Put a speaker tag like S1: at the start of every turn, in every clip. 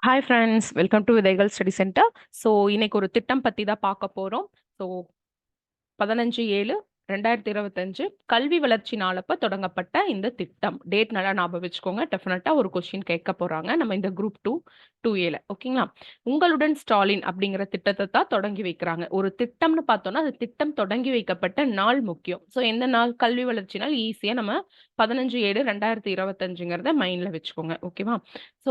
S1: Hi friends, welcome to விதைகள் study centre. So இன்னைக்கு ஒரு திட்டம் பற்றி தான் பார்க்க போகிறோம். ஸோ 15/7/2025 கல்வி வளர்ச்சி நாளப்ப தொடங்கப்பட்ட இந்த திட்டம். டேட் நல்லா ஞாபகம் வச்சுக்கோங்க. டெஃபினட்டாக ஒரு கொஸ்டின் கேட்க போகிறாங்க நம்ம இந்த குரூப் 2A ஓகேங்களா. உங்களுடன் ஸ்டாலின் அப்படிங்கிற திட்டத்தை தான் தொடங்கி வைக்கிறாங்க. ஒரு திட்டம்னு பார்த்தோம்னா அது திட்டம் தொடங்கி வைக்கப்பட்ட நாள் முக்கியம். ஸோ எந்த நாள்? கல்வி வளர்ச்சி நாள். ஈஸியாக நம்ம 15/7/2025ங்கிறத மைண்டில் வச்சுக்கோங்க. ஓகேவா. ஸோ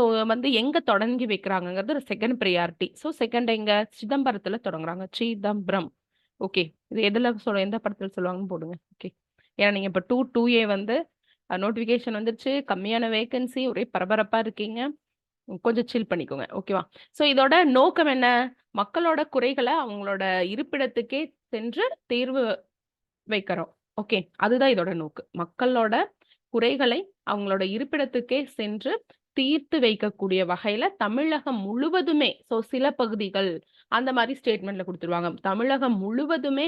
S1: எங்க தொடங்கி வைக்கிறாங்கங்கிறது ஒரு செகண்ட் ப்ரியாரிட்டி. ஸோ செகண்ட் எங்க? சிதம்பரத்தில் தொடங்குறாங்க. சிதம்பரம். ஓகே. இது எந்த படத்துல சொல்லுவாங்கன்னு போடுங்க. ஓகே. ஏன்னா நீங்க இப்ப 2A நோட்டிஃபிகேஷன் வந்துருச்சு. கம்மியான வேகன்சி. ஒரே பரபரப்பா இருக்கீங்க. கொஞ்சம் சில் பண்ணிக்கோங்க. ஓகேவா. ஸோ இதோட நோக்கம் என்ன? மக்களோட குறைகளை அவங்களோட இருப்பிடத்துக்கே சென்று தீர்வு வைக்கிறோம். ஓகே. அதுதான் இதோட நோக்கு. மக்களோட குறைகளை அவங்களோட இருப்பிடத்துக்கே சென்று தீர்த்து வைக்கக்கூடிய வகையில தமிழகம் முழுவதுமே, சோ சில பகுதிகள் அந்த மாதிரி ஸ்டேட்மெண்ட்ல கொடுத்துருவாங்க. தமிழகம் முழுவதுமே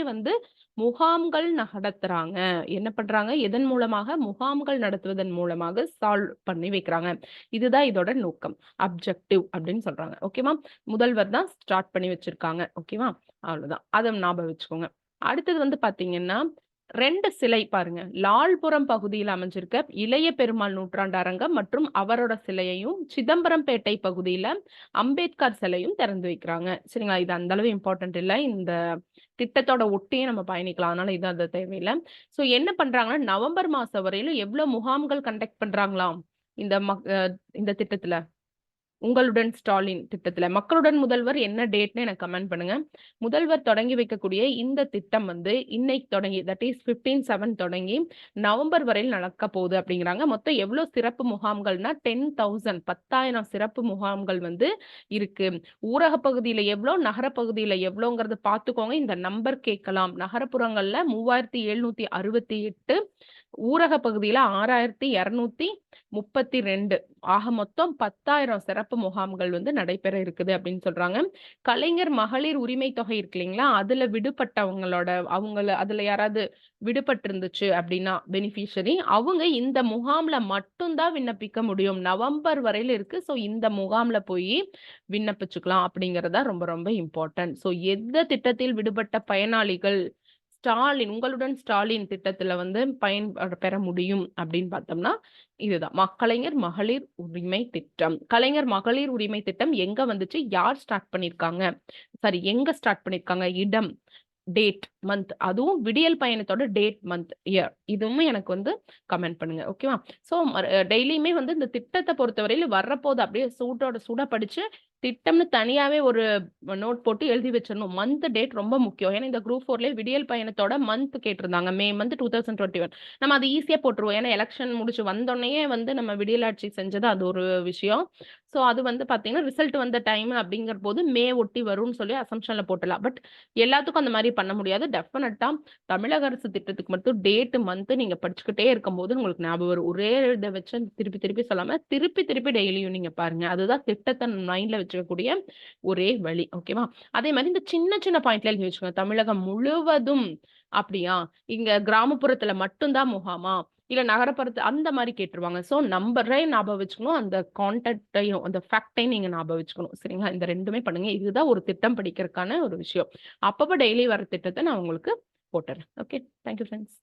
S1: முகாம்கள் நடத்துறாங்க. என்ன பண்றாங்க? எதன் மூலமாக? முகாம்கள் நடத்துவதன் மூலமாக சால்வ் பண்ணி வைக்கிறாங்க. இதுதான் இதோட நோக்கம். அப்ஜெக்டிவ் அப்படின்னு சொல்றாங்க. ஓகேவா. முதல்வர் தான் ஸ்டார்ட் பண்ணி வச்சிருக்காங்க. ஓகேவா. அவ்வளவுதான். அதை ஞாபகம் வச்சுக்கோங்க. அடுத்தது பாத்தீங்கன்னா 2 சிலை பாருங்க. லால்புரம் பகுதியில் அமைஞ்சிருக்க இளைய பெருமாள் நூற்றாண்டு அரங்கம் மற்றும் அவரோட சிலையையும், சிதம்பரம்பேட்டை பகுதியில அம்பேத்கர் சிலையும் திறந்து வைக்கிறாங்க. சரிங்களா. இது அந்த அளவு இம்பார்ட்டன்ட் இல்ல. இந்த திட்டத்தோட ஒட்டியே நம்ம பயணிக்கலாம். அதனால இது அது தேவையில்லை. சோ என்ன பண்றாங்கன்னா நவம்பர் மாசம் வரையிலும் எவ்வளவு முகாம்கள் கண்டக்ட் பண்றாங்களாம் இந்த இந்த திட்டத்துல. உங்களுடன் ஸ்டாலின் திட்டத்துல மக்களுடன் முதல்வர் என்ன டேட்னு எனக்கு கமெண்ட் பண்ணுங்க. முதல்வர் தொடங்கி வைக்கக்கூடிய இந்த திட்டம் இன்னைக்கு தொடங்கி, தட் இஸ் 15/7 தொடங்கி நவம்பர் வரையில் நடக்க போகுது அப்படிங்கிறாங்க. மொத்தம் எவ்வளவு சிறப்பு முகாம்கள்னா 10,000 10,000 சிறப்பு முகாம்கள் இருக்கு. ஊரக பகுதியில எவ்வளவு, நகர பகுதியில எவ்வளவுங்கிறது பார்த்துக்கோங்க. இந்த நம்பர் கேட்கலாம். நகரப்புறங்கள்ல 3,768, ஊரக பகுதியில 6,232. ஆக மொத்தம் 10,000 சிறப்பு முகாம்கள் நடைபெற இருக்குது அப்படின்னு சொல்றாங்க. கலைஞர் மகளிர் உரிமை தொகை இருக்கு இல்லைங்களா, அதுல விடுபட்டவங்களோட அதுல யாராவது விடுபட்டு இருந்துச்சு அப்படின்னா பெனிஃபிஷரி, அவங்க இந்த முகாம்ல மட்டும்தான் விண்ணப்பிக்க முடியும். நவம்பர் வரையில இருக்கு. சோ இந்த முகாம்ல போய் விண்ணப்பிச்சுக்கலாம் அப்படிங்கறதா ரொம்ப ரொம்ப இம்பார்ட்டன்ட். சோ எந்த திட்டத்தில் விடுபட்ட பயனாளிகள் ஸ்டாலின், உங்களுடன் ஸ்டாலின் திட்டத்துல பயன் பெற முடியும் அப்படின்னு பார்த்தோம்னா இதுதான் கலைஞர் மகளிர் உரிமை திட்டம். கலைஞர் மகளிர் உரிமை திட்டம் எங்க வந்துச்சு? யார் ஸ்டார்ட் பண்ணிருக்காங்க? சாரி, எங்க ஸ்டார்ட் பண்ணிருக்காங்க? இடம், டேட், மந்த், அதுவும் விடியல் பயணத்தோட டேட், மந்த், இயர், இதுவுமே எனக்கு கமெண்ட் பண்ணுங்க. ஓகேவா. சோ டெய்லியுமே இந்த திட்டத்தை பொறுத்தவரையில வரப்போது அப்படியே சூட படிச்சு திட்டம்னு தனியாவே ஒரு நோட் போட்டு எழுதி வச்சிடணும். மந்த், டேட் ரொம்ப முக்கியம். ஏன்னா இந்த குரூப் 4ல விடியல் பயணத்தோட மந்த் கேட்டிருந்தாங்க. May month 2021. நம்ம அது ஈஸியா போட்டுருவோம். ஏன்னா எலெக்ஷன் முடிச்சு வந்தோடனே நம்ம விடியல் ஆட்சி செஞ்சது அது ஒரு விஷயம். சோ அது பாத்தீங்கன்னா ரிசல்ட் வந்த டைம் அப்படிங்கிற போது மே ஒட்டி வரும்னு சொல்லி அசம்ஷன்ல போட்டலாம். பட் எல்லாத்துக்கும் அந்த மாதிரி பண்ண முடியாது. டெஃபினட்டா தமிழக அரசு திட்டத்துக்கு மட்டும் டேட், மந்த் நீங்க படிச்சுக்கிட்டே இருக்கும்போது உங்களுக்கு ஞாபகம் வரும். ஒரே இதை வச்சு திருப்பி திருப்பி சொல்லாம திருப்பி திருப்பி டெய்லியும் நீங்க பாருங்க. அதுதான் திட்டத்தை மைண்ட்ல வச்சுக்கக்கூடிய ஒரே வழி. ஓகேவா. அதே மாதிரி இந்த சின்ன சின்ன பாயிண்ட்ல எழுதி வச்சுக்கோங்க. தமிழகம் முழுவதும் அப்படியா, இங்க கிராமப்புறத்துல மட்டும்தான் முகாமா, இல்ல நகரப்புறத்து அந்த மாதிரி கேட்டுருவாங்க. சோ நம்பரே ஞாபகம் வச்சுக்கணும். அந்த கான்டாக்டையும் அந்த ஃபேக்டையும் நீங்க ஞாபகம் வச்சுக்கணும். சரிங்களா. இந்த ரெண்டுமே பண்ணுங்க. இதுதான் ஒரு திட்டம் படிக்கிறதுக்கான ஒரு விஷயம். அப்பப்ப டெய்லி வர திட்டத்தை நான் உங்களுக்கு போட்டுறேன். ஓகே. Thank you friends.